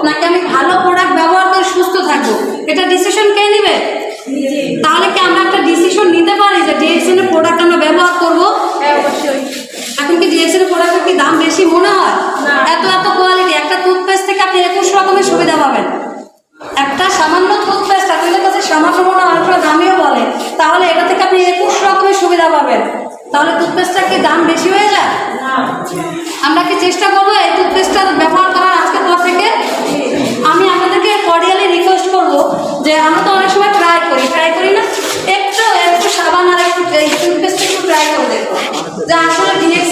নাকি আমি ভালো প্রোডাক্ট ব্যবহার করে সুস্থ থাকবো, এটা ডিসিশন কে নেবে? তাহলে কি আমরা একটা ডিসিশন নিতে পারি যে ডিএক্সএন এর প্রোডাক্ট আমরা ব্যবহার করবো? অবশ্যই। এখন কি ডিএক্সএন এর প্রোডাক্টের কি দাম বেশি মনে হয়? এত এত কোয়ালিটি, একটা টুথপেস্ট থেকে আপনি 21 রকমের সুবিধা পাবেন। একটা সামান্য টুথপেস্ট আপনাদের কাছে সামান্য মনে হয়, অনেকটা দামিও বলে, তাহলে এটা থেকে আপনি 21 রকমের সুবিধা পাবেন। তাহলে টুথপেস্টটা কি দাম বেশি হয়ে যায়? আমরা কি চেষ্টা করবো এই টুথপেস্টটা ব্যবহার করার আজকের পর থেকে? আমি আপনাদেরকে কর্ডিয়ালি রিকোয়েস্ট করবো যে আমরা তো অনেক সময় ট্রাই করি না, একটু সাবান আর একটু এই টুথপেস্ট একটু ট্রাই করে দেখবো যে আসলে ডিএক্স